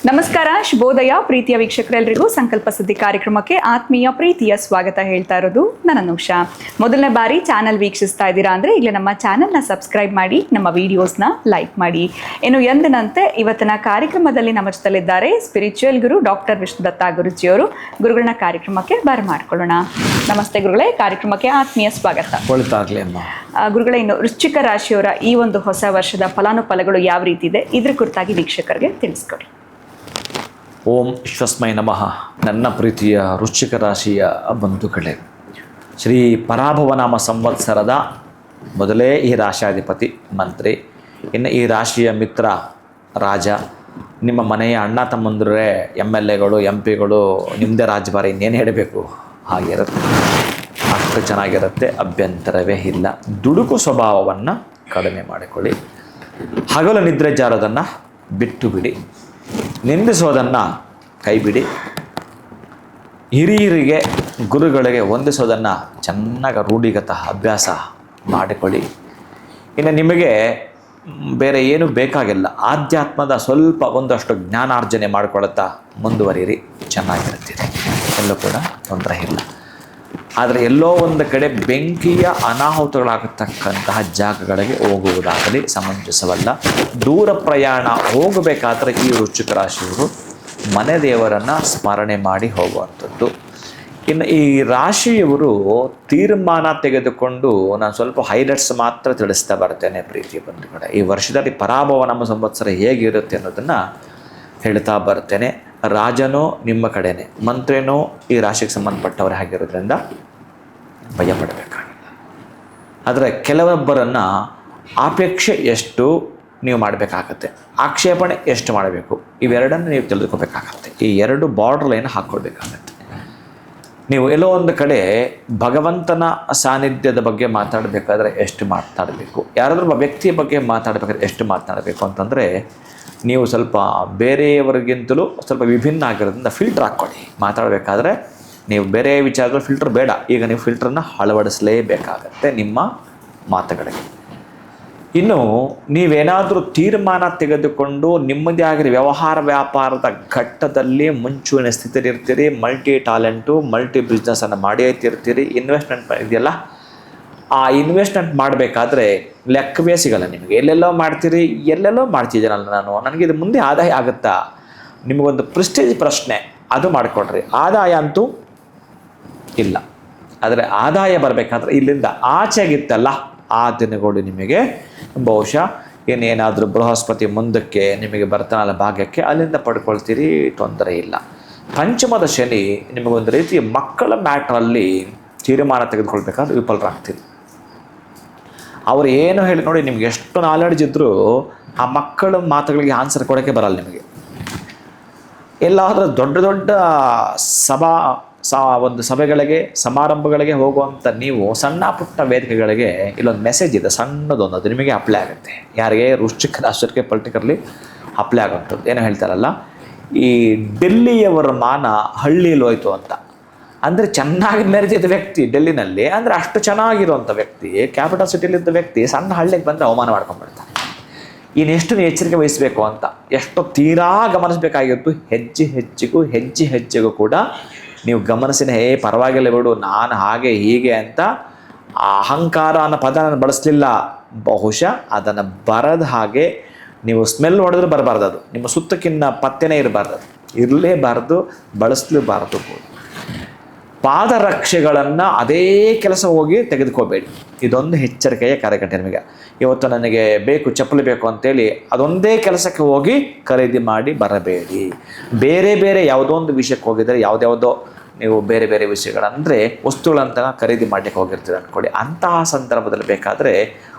ನಮಸ್ಕಾರ, ಶುಭೋದಯ ಪ್ರೀತಿಯ ವೀಕ್ಷಕರೆಲ್ಲರಿಗೂ ಸಂಕಲ್ಪ ಸುದ್ದಿ ಕಾರ್ಯಕ್ರಮಕ್ಕೆ ಆತ್ಮೀಯ ಪ್ರೀತಿಯ ಸ್ವಾಗತ ಹೇಳ್ತಾ ಇರೋದು ನನ್ನ ಅನುಷಾ. ಮೊದಲನೇ ಬಾರಿ ಚಾನಲ್ ವೀಕ್ಷಿಸ್ತಾ ಇದ್ದೀರಾ ಅಂದರೆ ಈಗಲೇ ನಮ್ಮ ಚಾನಲ್ನ ಸಬ್ಸ್ಕ್ರೈಬ್ ಮಾಡಿ, ನಮ್ಮ ವಿಡಿಯೋಸ್ನ ಲೈಕ್ ಮಾಡಿ. ಇನ್ನು ಎಂದಿನಂತೆ ಇವತ್ತಿನ ಕಾರ್ಯಕ್ರಮದಲ್ಲಿ ನಮ್ಮ ಜೊತೆಲಿದ್ದಾರೆ ಸ್ಪಿರಿಚುವಲ್ ಗುರು ಡಾಕ್ಟರ್ ವಿಷ್ಣುದತ್ತ ಗುರುಜಿಯವರು. ಗುರುಗಳನ್ನ ಕಾರ್ಯಕ್ರಮಕ್ಕೆ ಬರಮಾಡ್ಕೊಳ್ಳೋಣ. ನಮಸ್ತೆ ಗುರುಗಳೇ, ಕಾರ್ಯಕ್ರಮಕ್ಕೆ ಆತ್ಮೀಯ ಸ್ವಾಗತ. ಗುರುಗಳೇ, ಇನ್ನು ವೃಶ್ಚಿಕ ರಾಶಿಯವರ ಈ ಒಂದು ಹೊಸ ವರ್ಷದ ಫಲಾನುಫಲಗಳು ಯಾವ ರೀತಿ ಇದೆ, ಇದ್ರ ಕುರಿತಾಗಿ ವೀಕ್ಷಕರಿಗೆ ತಿಳಿಸ್ಕೊಡಿ. ಓಂ ವಿಶ್ವಸ್ಮೈ ನಮಃ. ನನ್ನ ಪ್ರೀತಿಯ ವೃಶ್ಚಿಕ ರಾಶಿಯ ಬಂಧುಗಳೇ, ಶ್ರೀ ಪರಾಭವನಾಮ ಸಂವತ್ಸರದ ಮೊದಲೇ ಈ ರಾಶಿಯಾಧಿಪತಿ ಮಂತ್ರಿ, ಇನ್ನು ಈ ರಾಶಿಯ ಮಿತ್ರ ರಾಜ, ನಿಮ್ಮ ಮನೆಯ ಅಣ್ಣ ತಮ್ಮಂದಿರೇ MLAಗಳು MP ಗಳು, ನಿಮ್ಮದೇ ರಾಜಭಾರ, ಇನ್ನೇನು ಹೇಳಬೇಕು, ಹಾಗಿರುತ್ತೆ. ಅಷ್ಟು ಚೆನ್ನಾಗಿರುತ್ತೆ, ಅಭ್ಯಂತರವೇ ಇಲ್ಲ. ದುಡುಕು ಸ್ವಭಾವವನ್ನು ಕಡಿಮೆ ಮಾಡಿಕೊಳ್ಳಿ. ಹಗಲು ನಿದ್ರೆ ಜಾರೋದನ್ನು ಬಿಟ್ಟು ಬಿಡಿ. ನಿಂದಿಸೋದನ್ನು ಕೈಬಿಡಿ. ಹಿರಿಯರಿಗೆ ಗುರುಗಳಿಗೆ ವಂದಿಸೋದನ್ನು ಚೆನ್ನಾಗಿ ರೂಢಿಗತ ಅಭ್ಯಾಸ ಮಾಡಿಕೊಳ್ಳಿ. ಇನ್ನು ನಿಮಗೆ ಬೇರೆ ಏನೂ ಬೇಕಾಗಿಲ್ಲ, ಆಧ್ಯಾತ್ಮದ ಸ್ವಲ್ಪ ಒಂದಷ್ಟು ಜ್ಞಾನಾರ್ಜನೆ ಮಾಡಿಕೊಳ್ಳುತ್ತಾ ಮುಂದುವರಿಯಿರಿ, ಚೆನ್ನಾಗಿರುತ್ತೀರಿ, ಎಲ್ಲೂ ಕೂಡ ತೊಂದರೆ ಇಲ್ಲ. ಆದರೆ ಎಲ್ಲೋ ಒಂದು ಕಡೆ ಬೆಂಕಿಯ ಅನಾಹುತಗಳಾಗತಕ್ಕಂತಹ ಜಾಗಗಳಿಗೆ ಹೋಗುವುದಾಗಲಿ ಸಮಂಜಸವಲ್ಲ. ದೂರ ಪ್ರಯಾಣ ಹೋಗಬೇಕಾದ್ರೆ ಈ ವೃಶ್ಚಿಕ ರಾಶಿಯವರು ಮನೆ ದೇವರನ್ನು ಸ್ಮರಣೆ ಮಾಡಿ ಹೋಗುವಂಥದ್ದು. ಇನ್ನು ಈ ರಾಶಿಯವರು ತೀರ್ಮಾನ ತೆಗೆದುಕೊಂಡು ನಾನು ಸ್ವಲ್ಪ ಹೈಲೈಟ್ಸ್ ಮಾತ್ರ ತಿಳಿಸ್ತಾ ಬರ್ತೇನೆ ಪ್ರೀತಿಯ ಬಂಧುಗಳೇ. ಈ ವರ್ಷದಲ್ಲಿ ಪರಾಭವ ನಮ್ಮ ಸಂವತ್ಸರ ಹೇಗಿರುತ್ತೆ ಅನ್ನೋದನ್ನು ಹೇಳ್ತಾ ಬರ್ತೇನೆ. ರಾಜನೂ ನಿಮ್ಮ ಕಡೆನೇ, ಮಂತ್ರಿನೂ ಈ ರಾಶಿಗೆ ಸಂಬಂಧಪಟ್ಟವರು ಆಗಿರೋದ್ರಿಂದ ಭಯಪಡಬೇಕಾಗಿಲ್ಲ. ಆದರೆ ಕೆಲವೊಬ್ಬರನ್ನು ಅಪೇಕ್ಷೆ ಎಷ್ಟು ನೀವು ಮಾಡಬೇಕಾಗತ್ತೆ, ಆಕ್ಷೇಪಣೆ ಎಷ್ಟು ಮಾಡಬೇಕು, ಇವೆರಡನ್ನು ನೀವು ತಿಳಿದುಕೋಬೇಕಾಗತ್ತೆ. ಈ ಎರಡು ಬಾರ್ಡರ್ ಲೈನ್ ಹಾಕ್ಕೊಳ್ಬೇಕಾಗತ್ತೆ. ನೀವು ಎಲ್ಲೋ ಒಂದು ಕಡೆ ಭಗವಂತನ ಸಾನ್ನಿಧ್ಯದ ಬಗ್ಗೆ ಮಾತಾಡಬೇಕಾದ್ರೆ ಎಷ್ಟು ಮಾತಾಡಬೇಕು, ಯಾರಾದ್ರೂ ವ್ಯಕ್ತಿಯ ಬಗ್ಗೆ ಮಾತಾಡಬೇಕಾದ್ರೆ ಎಷ್ಟು ಮಾತನಾಡಬೇಕು ಅಂತಂದರೆ ನೀವು ಸ್ವಲ್ಪ ಬೇರೆಯವರಿಗಿಂತಲೂ ಸ್ವಲ್ಪ ವಿಭಿನ್ನ ಆಗಿರೋದ್ರಿಂದ ಫಿಲ್ಟರ್ ಹಾಕ್ಕೊಳ್ಳಿ. ಮಾತಾಡಬೇಕಾದ್ರೆ ನೀವು ಬೇರೆ ವಿಚಾರಗಳು ಫಿಲ್ಟರ್ ಬೇಡ. ಈಗ ನೀವು ಫಿಲ್ಟ್ರನ್ನು ಅಳವಡಿಸಲೇಬೇಕಾಗತ್ತೆ ನಿಮ್ಮ ಮಾತುಗಳಿಗೆ. ಇನ್ನು ನೀವೇನಾದರೂ ತೀರ್ಮಾನ ತೆಗೆದುಕೊಂಡು ನಿಮ್ಮದೇ ಆಗಿರೋ ವ್ಯವಹಾರ ವ್ಯಾಪಾರದ ಘಟ್ಟದಲ್ಲಿ ಮುಂಚೂಣಿನ ಸ್ಥಿತಿಯಲ್ಲಿರ್ತೀರಿ, ಮಲ್ಟಿ ಟ್ಯಾಲೆಂಟು, ಮಲ್ಟಿ ಬಿಸ್ನೆಸ್ಸನ್ನು ಮಾಡಿ ಐತಿರ್ತೀರಿ, ಇನ್ವೆಸ್ಟ್ಮೆಂಟ್ ಇದೆಯಲ್ಲ, ಆ ಇನ್ವೆಸ್ಟ್ಮೆಂಟ್ ಮಾಡಬೇಕಾದ್ರೆ ಲೆಕ್ಕವೇ ಸಿಗಲ್ಲ ನಿಮಗೆ. ಎಲ್ಲೆಲ್ಲೋ ಮಾಡ್ತೀರಿ, ಎಲ್ಲೆಲ್ಲೋ ಮಾಡ್ತಿದ್ದೀನಲ್ಲ ನಾನು, ನನಗಿದು ಮುಂದೆ ಆದಾಯ ಆಗುತ್ತಾ? ನಿಮಗೊಂದು ಪ್ರೆಸ್ಟೀಜ್ ಪ್ರಶ್ನೆ, ಅದು ಮಾಡಿಕೊಡ್ರಿ. ಆದಾಯ ಅಂತೂ ಇಲ್ಲ. ಆದರೆ ಆದಾಯ ಬರಬೇಕಾದ್ರೆ ಇಲ್ಲಿಂದ ಆಚೆಗಿತ್ತಲ್ಲ, ಆ ದಿನಗಳು ನಿಮಗೆ ಬಹುಶಃ ಇನ್ನೇನಾದರೂ ಬೃಹಸ್ಪತಿ ಮುಂದಕ್ಕೆ ನಿಮಗೆ ಬರ್ತಾನಲ್ಲ ಭಾಗ್ಯಕ್ಕೆ, ಅಲ್ಲಿಂದ ಪಡ್ಕೊಳ್ತೀರಿ, ತೊಂದರೆ ಇಲ್ಲ. ಪಂಚಮದ ಶನಿ ನಿಮಗೊಂದು ರೀತಿ ಮಕ್ಕಳ ಮ್ಯಾಟ್ರಲ್ಲಿ ತೀರ್ಮಾನ ತೆಗೆದುಕೊಳ್ಬೇಕಾದ್ರೆ ವಿಫಲರಾಗ್ತೀರಿ. ಅವರು ಏನು ಹೇಳಿ ನೋಡಿ, ನಿಮ್ಗೆ ಎಷ್ಟು ನಾಲೆಡ್ಜ್ ಇದ್ದರೂ ಆ ಮಕ್ಕಳ ಮಾತುಗಳಿಗೆ ಆನ್ಸರ್ ಕೊಡೋಕ್ಕೆ ಬರಲ್ಲ ನಿಮಗೆ. ಎಲ್ಲಾದರೂ ದೊಡ್ಡ ದೊಡ್ಡ ಒಂದು ಸಭೆಗಳಿಗೆ, ಸಮಾರಂಭಗಳಿಗೆ ಹೋಗುವಂಥ ನೀವು ಸಣ್ಣ ಪುಟ್ಟ ವೇದಿಕೆಗಳಿಗೆ ಇಲ್ಲೊಂದು ಮೆಸೇಜ್ ಇದೆ, ಸಣ್ಣದೊಂದು, ಅದು ನಿಮಗೆ ಅಪ್ಲೈ ಆಗುತ್ತೆ. ಯಾರಿಗೆ ವೃಶ್ಚಿಕ ರಾಷ್ಟ್ರಕ್ಕೆ ಪರ್ಟಿಕ್ಯುಲರ್ಲಿ ಅಪ್ಲೈ ಆಗುವಂಥದ್ದು. ಏನೋ ಹೇಳ್ತಾರಲ್ಲ, ಈ ಡೆಲ್ಲಿಯವರ ಮಾನ ಹಳ್ಳಿಯಲ್ಲಿ ಹೋಯ್ತು ಅಂತ. ಅಂದರೆ ಚೆನ್ನಾಗಿ ಮೆರೆದಿದ್ದ ವ್ಯಕ್ತಿ ಡೆಲ್ಲಿನಲ್ಲಿ, ಅಂದರೆ ಅಷ್ಟು ಚೆನ್ನಾಗಿರುವಂಥ ವ್ಯಕ್ತಿ, ಕ್ಯಾಪಿಟಲ್ ಸಿಟಿಲಿದ್ದ ವ್ಯಕ್ತಿ ಸಣ್ಣ ಹಳ್ಳಿಗೆ ಬಂದರೆ ಅವಮಾನ ಮಾಡ್ಕೊಂಡ್ಬಿಡ್ತಾನೆ. ಇನ್ನೆಷ್ಟು ಎಚ್ಚರಿಕೆ ವಹಿಸಬೇಕು ಅಂತ ಎಷ್ಟು ತೀರಾ ಗಮನಿಸಬೇಕಾಗಿತ್ತು. ಹೆಜ್ಜೆ ಹೆಜ್ಜೆಗೂ ಕೂಡ ನೀವು ಗಮನಿಸಿನ, ಪರವಾಗಿಲ್ಲ ಬಿಡು, ನಾನು ಹಾಗೆ ಹೀಗೆ ಅಂತ ಆ ಅಹಂಕಾರ ಅನ್ನೋ ಪದ ನಾನು ಬಳಸಲಿಲ್ಲ. ಬಹುಶಃ ಅದನ್ನು ಬರದ ಹಾಗೆ ನೀವು ಸ್ಮೆಲ್ ಹೊಡೆದ್ರೆ ಬರಬಾರ್ದು, ಅದು ನಿಮ್ಮ ಸುತ್ತಕ್ಕಿನ್ನ ಪತ್ತೆನೇ ಇರಬಾರ್ದು, ಅದು ಇರಲೇಬಾರ್ದು, ಬಳಸಲೇಬಾರ್ದು. ಪಾದರಕ್ಷೆಗಳನ್ನು ಅದೇ ಕೆಲಸ ಹೋಗಿ ತೆಗೆದುಕೋಬೇಡಿ. ಇದೊಂದು ಎಚ್ಚರಿಕೆಯ ಕಾರ್ಯಕರ್ತ ನಿಮಗೆ. ಇವತ್ತು ನನಗೆ ಬೇಕು, ಚಪ್ಪಲಿ ಬೇಕು ಅಂತೇಳಿ ಅದೊಂದೇ ಕೆಲಸಕ್ಕೆ ಹೋಗಿ ಖರೀದಿ ಮಾಡಿ ಬರಬೇಡಿ. ಬೇರೆ ಯಾವುದೋ ಒಂದು ವಿಷಯಕ್ಕೆ ಹೋಗಿದರೆ, ಯಾವುದ್ಯಾವುದೋ ನೀವು ಬೇರೆ ವಿಷಯಗಳಂದರೆ ವಸ್ತುಗಳಂತ ಖರೀದಿ ಮಾಡಲಿಕ್ಕೆ ಹೋಗಿರ್ತೀರ ಅಂದ್ಕೊಳ್ಳಿ. ಅಂತಹ ಸಂದರ್ಭದಲ್ಲಿ ಬೇಕಾದರೆ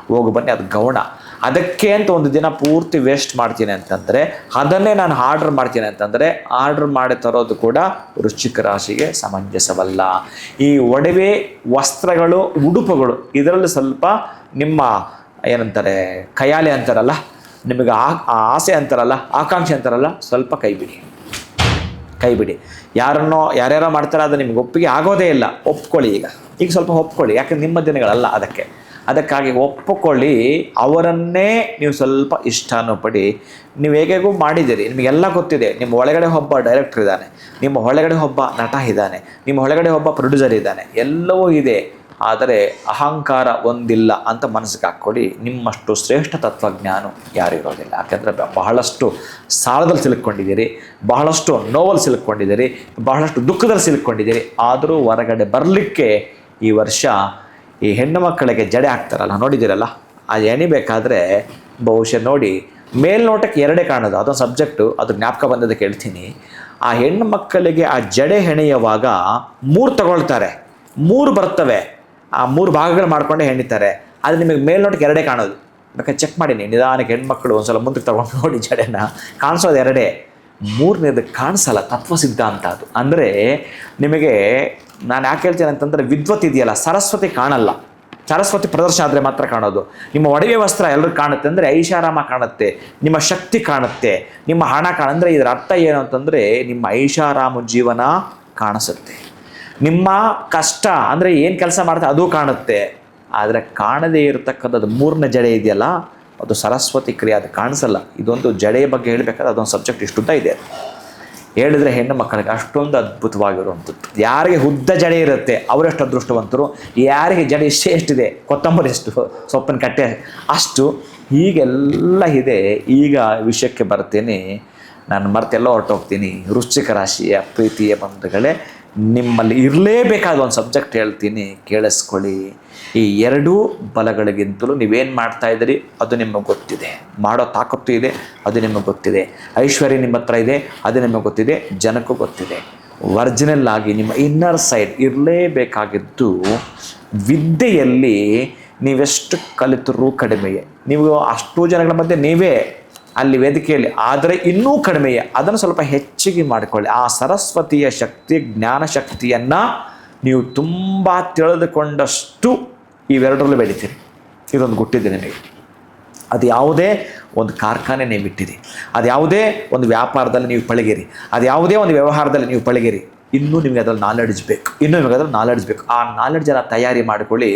ಹೋಗಿ ಬನ್ನಿ, ಅದು ಗೌಣ. ಅದಕ್ಕೆ ಅಂತ ಒಂದು ದಿನ ಪೂರ್ತಿ ವೇಸ್ಟ್ ಮಾಡ್ತೀನಿ ಅಂತಂದರೆ, ಅದನ್ನೇ ನಾನು ಆರ್ಡ್ರ್ ಮಾಡ್ತೀನಿ ಅಂತಂದರೆ, ಆರ್ಡ್ರ್ ಮಾಡಿ ತರೋದು ಕೂಡ ವೃಶ್ಚಿಕ ರಾಶಿಗೆ ಸಮಂಜಸವಲ್ಲ. ಈ ಒಡವೆ, ವಸ್ತ್ರಗಳು, ಉಡುಪುಗಳು, ಇದರಲ್ಲಿ ಸ್ವಲ್ಪ ನಿಮ್ಮ ಏನಂತಾರೆ ಖಯಾಲಿ ಅಂತಾರಲ್ಲ, ನಿಮಗೆ ಆಸೆ ಅಂತಾರಲ್ಲ, ಆಕಾಂಕ್ಷೆ ಅಂತಾರಲ್ಲ, ಸ್ವಲ್ಪ ಕೈಬಿಡಿ. ಯಾರ್ಯಾರೋ ಮಾಡ್ತಾರೆ, ಅದು ನಿಮ್ಗೆ ಒಪ್ಪಿಗೆ ಆಗೋದೇ ಇಲ್ಲ. ಒಪ್ಕೊಳ್ಳಿ, ಈಗ ಸ್ವಲ್ಪ ಒಪ್ಕೊಳ್ಳಿ. ಯಾಕಂದ್ರೆ ನಿಮ್ಮ ದಿನಗಳಲ್ಲ ಅದಕ್ಕೆ. ಅದಕ್ಕಾಗಿ ಒಪ್ಪಿಕೊಳ್ಳಿ, ಅವರನ್ನೇ ನೀವು ಸ್ವಲ್ಪ ಇಷ್ಟನೂ ಪಡಿ. ನೀವು ಹೇಗೂ ಮಾಡಿದ್ದೀರಿ, ನಿಮಗೆಲ್ಲ ಗೊತ್ತಿದೆ. ನಿಮ್ಮ ಒಳಗಡೆ ಒಬ್ಬ ಡೈರೆಕ್ಟರ್ ಇದ್ದಾನೆ, ನಿಮ್ಮ ಒಳಗಡೆ ಒಬ್ಬ ನಟ ಇದ್ದಾನೆ, ನಿಮ್ಮ ಒಳಗಡೆ ಒಬ್ಬ ಪ್ರೊಡ್ಯೂಸರ್ ಇದ್ದಾನೆ, ಎಲ್ಲವೂ ಇದೆ. ಆದರೆ ಅಹಂಕಾರ ಒಂದಿಲ್ಲ ಅಂತ ಮನಸ್ಸಿಗೆ ಹಾಕ್ಕೊಳ್ಳಿ. ನಿಮ್ಮಷ್ಟು ಶ್ರೇಷ್ಠ ತತ್ವಜ್ಞಾನ ಯಾರು ಇರೋದಿಲ್ಲ. ಯಾಕೆಂದರೆ ಬಹಳಷ್ಟು ಸಾಲದಲ್ಲಿ ಸಿಲುಕೊಂಡಿದ್ದೀರಿ, ಬಹಳಷ್ಟು ನೋವಲ್ಲಿ ಸಿಲುಕೊಂಡಿದ್ದೀರಿ, ಬಹಳಷ್ಟು ದುಃಖದಲ್ಲಿ ಸಿಲುಕೊಂಡಿದ್ದೀರಿ. ಆದರೂ ಹೊರಗಡೆ ಬರಲಿಕ್ಕೆ ಈ ವರ್ಷ ಈ ಹೆಣ್ಣು ಮಕ್ಕಳಿಗೆ ಜಡೆ ಹಾಕ್ತಾರಲ್ಲ, ನೋಡಿದ್ದೀರಲ್ಲ, ಆ ಎಣಿಬೇಕಾದ್ರೆ ಬಹುಶಃ ನೋಡಿ, ಮೇಲ್ನೋಟಕ್ಕೆ ಎರಡೇ ಕಾಣೋದು, ಅದೊಂದು ಸಬ್ಜೆಕ್ಟು, ಅದು ಜ್ಞಾಪಕ ಬಂದದಕ್ಕೆ ಹೇಳ್ತೀನಿ. ಆ ಹೆಣ್ಣು ಮಕ್ಕಳಿಗೆ ಆ ಜಡೆ ಹೆಣೆಯುವಾಗ 3 ತಗೊಳ್ತಾರೆ, 3 ಬರ್ತವೆ, ಆ 3 ಭಾಗಗಳು ಮಾಡ್ಕೊಂಡೆ ಹೆಣಿತಾರೆ. ಅದು ನಿಮಗೆ ಮೇಲ್ನೋಟಕ್ಕೆ ಎರಡೇ ಕಾಣೋದು. ಬೇಕಾದ್ರೆ ಚೆಕ್ ಮಾಡೀನಿ, ನಿಧಾನಕ್ಕೆ ಹೆಣ್ಮಕ್ಳು ಒಂದ್ಸಲ ಮುಂದಕ್ಕೆ ತಗೊಂಡು ನೋಡಿ, ಜಡೆನ ಕಾಣಿಸೋದು ಎರಡೇ, 3ನೇದು ಕಾಣಿಸಲ್ಲ. ತತ್ವ ಸಿದ್ಧಾಂತ ಅದು. ಅಂದರೆ ನಿಮಗೆ ನಾನು ಯಾಕೆ ಹೇಳ್ತೇನೆ ಅಂತಂದರೆ, ವಿದ್ವತ್ ಇದೆಯಲ್ಲ, ಸರಸ್ವತಿ ಕಾಣಲ್ಲ, ಸರಸ್ವತಿ ಪ್ರದರ್ಶನ ಆದರೆ ಮಾತ್ರ ಕಾಣೋದು. ನಿಮ್ಮ ಒಡವೆ ವಸ್ತ್ರ ಎಲ್ಲರೂ ಕಾಣುತ್ತೆ ಅಂದರೆ ಐಷಾರಾಮ ಕಾಣುತ್ತೆ, ನಿಮ್ಮ ಶಕ್ತಿ ಕಾಣುತ್ತೆ, ನಿಮ್ಮ ಹಣ ಅಂದರೆ ಇದರ ಅರ್ಥ ಏನು ಅಂತಂದರೆ ನಿಮ್ಮ ಐಷಾರಾಮ ಜೀವನ ಕಾಣಿಸುತ್ತೆ. ನಿಮ್ಮ ಕಷ್ಟ ಅಂದರೆ ಏನು ಕೆಲಸ ಮಾಡ್ತಾ ಅದು ಕಾಣುತ್ತೆ. ಆದರೆ ಕಾಣದೇ ಇರತಕ್ಕಂಥದ್ದು 3ನೇ ಜಡೆ ಇದೆಯಲ್ಲ, ಅದು ಸರಸ್ವತಿ ಕ್ರಿಯೆ, ಅದು ಕಾಣಿಸಲ್ಲ. ಇದೊಂದು ಜಡೆಯ ಬಗ್ಗೆ ಹೇಳಬೇಕಾದ್ರೆ ಅದೊಂದು ಸಬ್ಜೆಕ್ಟ್ ಇಷ್ಟುದ್ದ ಇದೆ. ಹೇಳಿದ್ರೆ ಹೆಣ್ಣು ಮಕ್ಕಳಿಗೆ ಅಷ್ಟೊಂದು ಅದ್ಭುತವಾಗಿರುವಂಥದ್ದು. ಯಾರಿಗೆ ಉದ್ದ ಜಡೆ ಇರುತ್ತೆ ಅವರೆಷ್ಟು ಅದೃಷ್ಟವಂತರು, ಯಾರಿಗೆ ಜಡೆ ಎಷ್ಟಿದೆ, ಕೊತ್ತಂಬರಿ ಎಷ್ಟು, ಸೊಪ್ಪಿನ ಕಟ್ಟೆ ಅಷ್ಟು, ಹೀಗೆಲ್ಲ ಇದೆ. ಈಗ ವಿಷಯಕ್ಕೆ ಬರ್ತೇನೆ, ನಾನು ಮರೆತೆಲ್ಲ ಹೊರಟೋಗ್ತೀನಿ. ವೃಶ್ಚಿಕ ರಾಶಿಯ ಪ್ರೀತಿಯ ಬಂಧುಗಳೇ, ನಿಮ್ಮಲ್ಲಿ ಇರಲೇಬೇಕಾದ ಒಂದು ಸಬ್ಜೆಕ್ಟ್ ಹೇಳ್ತೀನಿ, ಕೇಳಿಸ್ಕೊಳ್ಳಿ. ಈ 2 ಬಲಗಳಿಗಿಂತಲೂ ನೀವೇನು ಮಾಡ್ತಾಯಿದ್ದೀರಿ ಅದು ನಿಮಗೆ ಗೊತ್ತಿದೆ, ಮಾಡೋ ತಾಕತ್ತು ಇದೆ ಅದು ನಿಮಗೆ ಗೊತ್ತಿದೆ, ಐಶ್ವರ್ಯ ನಿಮ್ಮ ಹತ್ರ ಇದೆ ಅದು ನಿಮಗೆ ಗೊತ್ತಿದೆ, ಜನಕ್ಕೂ ಗೊತ್ತಿದೆ. ಒರಿಜಿನಲ್ ಆಗಿ ನಿಮ್ಮ ಇನ್ನರ್ ಸೈಡ್ ಇರಲೇಬೇಕಾಗಿದ್ದು ವಿದ್ಯೆಯಲ್ಲಿ ನೀವೆಷ್ಟು ಕಲಿತರೂ ಕಡಿಮೆಯೇ. ನೀವು ಅಷ್ಟು ಜನಗಳ ಮಧ್ಯೆ ನೀವೇ ಅಲ್ಲಿ ವೇದಿಕೆಯಲ್ಲಿ, ಆದರೆ ಇನ್ನೂ ಕಡಿಮೆಯೇ. ಅದನ್ನು ಸ್ವಲ್ಪ ಹೆಚ್ಚಿಗೆ ಮಾಡಿಕೊಳ್ಳಿ. ಆ ಸರಸ್ವತಿಯ ಶಕ್ತಿ, ಜ್ಞಾನ ಶಕ್ತಿಯನ್ನು ನೀವು ತುಂಬ ತಿಳಿದುಕೊಂಡಷ್ಟು ಇವೆರಡರಲ್ಲೂ ಬೆಳಿತೀರಿ. ಇದೊಂದು ಗುಟ್ಟಿದೆ ನಿಮಗೆ. ಅದು ಯಾವುದೇ ಒಂದು ಕಾರ್ಖಾನೆ ನೀವು ಇಟ್ಟಿರಿ, ಅದು ಯಾವುದೇ ಒಂದು ವ್ಯಾಪಾರದಲ್ಲಿ ನೀವು ಪಳಗಿರಿ, ಅದು ಯಾವುದೇ ಒಂದು ವ್ಯವಹಾರದಲ್ಲಿ ನೀವು ಪಳಗಿರಿ, ಇನ್ನೂ ನಿಮಗೆ ಅದರಲ್ಲಿ ನಾಲೆಡ್ಜ್ ಬೇಕು, ಇನ್ನೂ ನಿಮಗೆ ಅದರಲ್ಲಿ ನಾಲೆಡ್ಜ್ ಬೇಕು. ಆ ನಾಲೆಡ್ಜನ್ನು ತಯಾರಿ ಮಾಡಿಕೊಳ್ಳಿ.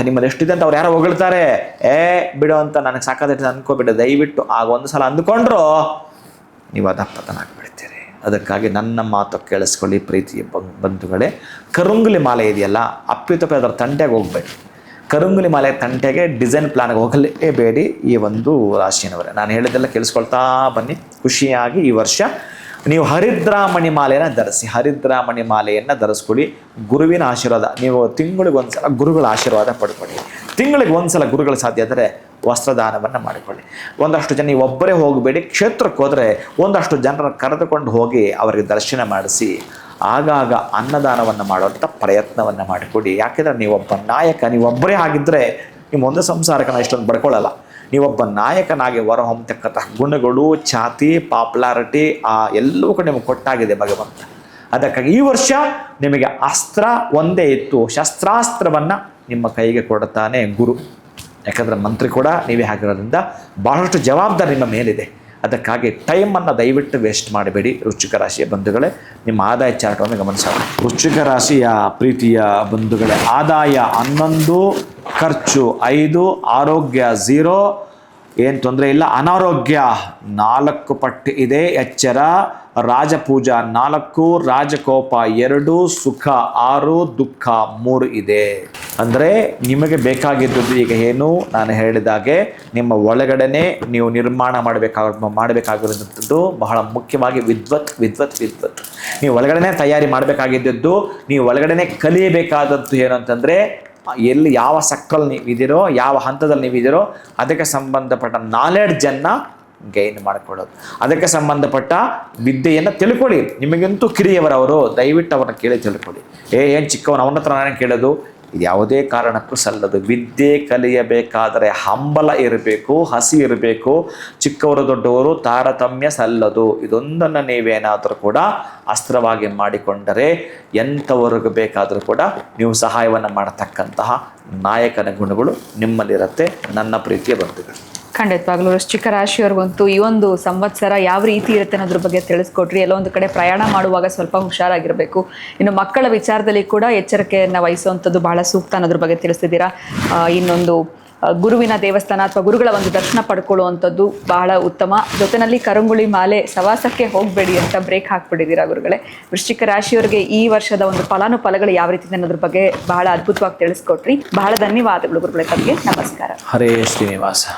ನಿಮ್ಮಲ್ಲಿ ಎಷ್ಟಿದೆ ಅಂತ ಅವ್ರು ಯಾರೋ ಹೊಗಳ್ತಾರೆ, ಬಿಡೋ ಅಂತ, ನನಗೆ ಸಾಕಾದಷ್ಟು ಅನ್ಕೋಬಿಡ. ದಯವಿಟ್ಟು ಆಗ ಒಂದು ಸಲ ಅಂದುಕೊಂಡ್ರು ನೀವು ಅಧಪತನ ಆಗಿಬಿಡ್ತೀರಿ. ಅದಕ್ಕಾಗಿ ನನ್ನ ಮಾತು ಕೇಳಿಸ್ಕೊಳ್ಳಿ ಪ್ರೀತಿಯ ಬಂಧುಗಳೇ. ಕರುಂಗುಲಿ ಮಾಲೆ ಇದೆಯಲ್ಲ, ಅಪ್ಪಿತಪ್ಪಿ ಅದರ ತಂಟೆಗೆ ಹೋಗ್ಬೇಡಿ. ಕರುಂಗುಲಿ ಮಾಲೆ ತಂಟೆಗೆ ಡಿಸೈನ್ ಪ್ಲಾನ್ಗೆ ಹೋಗಲೇಬೇಡಿ. ಈ ಒಂದು ರಾಶಿಯನವರೇ ನಾನು ಹೇಳಿದ್ದೆಲ್ಲ ಕೇಳಿಸ್ಕೊಳ್ತಾ ಬನ್ನಿ. ಖುಷಿಯಾಗಿ ಈ ವರ್ಷ ನೀವು ಹರಿದ್ರಾಮಣಿ ಮಾಲೆಯನ್ನು ಧರಿಸಿ, ಹರಿದ್ರಾಮಣಿ ಮಾಲೆಯನ್ನು ಧರಿಸ್ಕೊಳ್ಳಿ. ಗುರುವಿನ ಆಶೀರ್ವಾದ ನೀವು ತಿಂಗಳಿಗೆ ಒಂದು ಸಲ ಗುರುಗಳ ಆಶೀರ್ವಾದ ಪಡ್ಕೊಳ್ಳಿ. ತಿಂಗಳಿಗೆ ಒಂದು ಸಲ ಗುರುಗಳು ಸಾಧ್ಯ ಆದರೆ ವಸ್ತ್ರದಾನವನ್ನು ಮಾಡಿಕೊಳ್ಳಿ. ಒಂದಷ್ಟು ಜನ ನೀವು ಒಬ್ಬರೇ ಹೋಗಬೇಡಿ, ಕ್ಷೇತ್ರಕ್ಕೆ ಹೋದರೆ ಒಂದಷ್ಟು ಜನರನ್ನು ಕರೆದುಕೊಂಡು ಹೋಗಿ ಅವರಿಗೆ ದರ್ಶನ ಮಾಡಿಸಿ ಆಗಾಗ ಅನ್ನದಾನವನ್ನು ಮಾಡುವಂಥ ಪ್ರಯತ್ನವನ್ನು ಮಾಡಿಕೊಡಿ. ಯಾಕೆಂದರೆ ನೀವೊಬ್ಬ ನಾಯಕ, ನೀವೊಬ್ಬರೇ ಆಗಿದ್ದರೆ ನಿಮ್ಮ ಒಂದು ಸಂಸಾರಕ್ಕೆ ಇಷ್ಟೊಂದು ಬಡ್ಕೊಳ್ಳಲ್ಲ. ನೀವೊಬ್ಬ ನಾಯಕನಾಗಿ ಹೊರಹೊಮ್ಮತಕ್ಕಂಥ ಗುಣಗಳು, ಛಾತಿ, ಪಾಪ್ಯುಲಾರಿಟಿ ಎಲ್ಲವೂ ಕೂಡ ನಿಮಗೆ ಕೊಟ್ಟಾಗಿದೆ ಭಗವಂತ. ಅದಕ್ಕಾಗಿ ಈ ವರ್ಷ ನಿಮಗೆ ಅಸ್ತ್ರ ಒಂದೇ ಇತ್ತು, ಶಸ್ತ್ರಾಸ್ತ್ರವನ್ನು ನಿಮ್ಮ ಕೈಗೆ ಕೊಡುತ್ತಾನೆ ಗುರು. ಯಾಕಂದರೆ ಮಂತ್ರಿ ಕೂಡ ನೀವೇ ಆಗಿರೋದ್ರಿಂದ ಬಹಳಷ್ಟು ಜವಾಬ್ದಾರಿ ನಿಮ್ಮ ಮೇಲಿದೆ. ಅದಕ್ಕಾಗಿ ಟೈಮನ್ನು ದಯವಿಟ್ಟು ವೇಸ್ಟ್ ಮಾಡಬೇಡಿ. ವೃಶ್ಚಿಕ ರಾಶಿಯ ಬಂಧುಗಳೇ, ನಿಮ್ಮ ಆದಾಯ ಚಾರ್ಟನ್ನು ಗಮನಿಸೋಣ. ವೃಶ್ಚಿಕ ರಾಶಿಯ ಪ್ರೀತಿಯ ಬಂಧುಗಳೇ, ಆದಾಯ 11, ಖರ್ಚು 5, ಆರೋಗ್ಯ 0, ಏನು ತೊಂದರೆ ಇಲ್ಲ. ಅನಾರೋಗ್ಯ 4 ಪಟ್ಟು ಇದೆ. ಎಚ್ಚರ. ರಾಜಪೂಜಾ 4, ರಾಜಕೋಪ 2, ಸುಖ 6, ದುಃಖ 3 ಇದೆ. ಅಂದರೆ ನಿಮಗೆ ಬೇಕಾಗಿದ್ದದ್ದು ಈಗ ಏನು, ನಾನು ಹೇಳಿದಾಗೆ ನಿಮ್ಮ ಒಳಗಡೆನೆ ನೀವು ನಿರ್ಮಾಣ ಮಾಡಬೇಕಾಗಿರೋಂಥದ್ದು ಬಹಳ ಮುಖ್ಯವಾಗಿ ವಿದ್ವತ್. ನೀವು ಒಳಗಡೆನೆ ತಯಾರಿ ಮಾಡಬೇಕಾಗಿದ್ದದ್ದು, ನೀವು ಒಳಗಡೆನೆ ಕಲಿಯಬೇಕಾದದ್ದು ಏನು ಅಂತಂದರೆ, ಎಲ್ಲಿ ಯಾವ ಸೆಕ್ಟ್ರಲ್ಲಿ ನೀವಿದ್ದೀರೋ, ಯಾವ ಹಂತದಲ್ಲಿ ನೀವಿದ್ದೀರೋ ಅದಕ್ಕೆ ಸಂಬಂಧಪಟ್ಟ ನಾಲೆಡ್ಜನ್ನು ಗೈನ್ ಮಾಡಿಕೊಳ್ಳೋದು, ಅದಕ್ಕೆ ಸಂಬಂಧಪಟ್ಟ ವಿದ್ಯೆಯನ್ನು ತಿಳ್ಕೊಳ್ಳಿ. ನಿಮಗಂತೂ ಕಿರಿಯವರವರು, ದಯವಿಟ್ಟು ಅವ್ರನ್ನ ಕೇಳಿ ತಿಳ್ಕೊಳ್ಳಿ. ಏನು ಚಿಕ್ಕವನು ಅವನ ಹತ್ರ ನಾನು ಕೇಳೋದು, ಇದು ಯಾವುದೇ ಕಾರಣಕ್ಕೂ ಸಲ್ಲದು. ವಿದ್ಯೆ ಕಲಿಯಬೇಕಾದರೆ ಹಂಬಲ ಇರಬೇಕು, ಹಸಿ ಇರಬೇಕು. ಚಿಕ್ಕವರು ದೊಡ್ಡವರು ತಾರತಮ್ಯ ಸಲ್ಲದು. ಇದೊಂದನ್ನು ನೀವೇನಾದರೂ ಕೂಡ ಅಸ್ತ್ರವಾಗಿ ಮಾಡಿಕೊಂಡರೆ ಎಂಥವರೆಗೂ ಬೇಕಾದರೂ ಕೂಡ ನೀವು ಸಹಾಯವನ್ನು ಮಾಡತಕ್ಕಂತಹ ನಾಯಕನ ಗುಣಗಳು ನಿಮ್ಮಲ್ಲಿರುತ್ತೆ. ನನ್ನ ಪ್ರೀತಿಯ ಬಂಧುಗಳು, ಖಂಡಿತವಾಗ್ಲೂ ವೃಶ್ಚಿಕ ರಾಶಿಯವ್ರಿಗಂತೂ ಈ ಒಂದು ಸಂವತ್ಸರ ಯಾವ ರೀತಿ ಇರುತ್ತೆ ಅನ್ನೋದ್ರ ಬಗ್ಗೆ ತಿಳಿಸ್ಕೊಟ್ರಿ. ಎಲ್ಲೋ ಒಂದು ಕಡೆ ಪ್ರಯಾಣ ಮಾಡುವಾಗ ಸ್ವಲ್ಪ ಹುಷಾರಾಗಿರಬೇಕು. ಇನ್ನು ಮಕ್ಕಳ ವಿಚಾರದಲ್ಲಿ ಕೂಡ ಎಚ್ಚರಿಕೆಯನ್ನು ವಹಿಸುವಂಥದ್ದು ಬಹಳ ಸೂಕ್ತ ಅನ್ನೋದ್ರ ಬಗ್ಗೆ ತಿಳಿಸ್ತಿದ್ದೀರಾ. ಇನ್ನೊಂದು ಗುರುವಿನ ದೇವಸ್ಥಾನ ಅಥವಾ ಗುರುಗಳ ಒಂದು ದರ್ಶನ ಪಡ್ಕೊಳ್ಳುವಂಥದ್ದು ಬಹಳ ಉತ್ತಮ. ಜೊತೆಯಲ್ಲಿ ಕರಂಗುಳಿ ಮಾಲೆ ಸವಾಸಕ್ಕೆ ಹೋಗಬೇಡಿ ಅಂತ ಬ್ರೇಕ್ ಹಾಕ್ಬಿಟ್ಟಿದ್ದೀರಾ ಗುರುಗಳೇ. ವೃಶ್ಚಿಕ ರಾಶಿಯವರಿಗೆ ಈ ವರ್ಷದ ಒಂದು ಫಲಾನುಫಲಗಳು ಯಾವ ರೀತಿ ಅನ್ನೋದ್ರ ಬಗ್ಗೆ ಬಹಳ ಅದ್ಭುತವಾಗಿ ತಿಳಿಸ್ಕೊಟ್ರಿ. ಬಹಳ ಧನ್ಯವಾದಗಳು ಗುರುಗಳೇ. ತಮಗೆ ನಮಸ್ಕಾರ. ಹರೇ ಶ್ರೀನಿವಾಸ.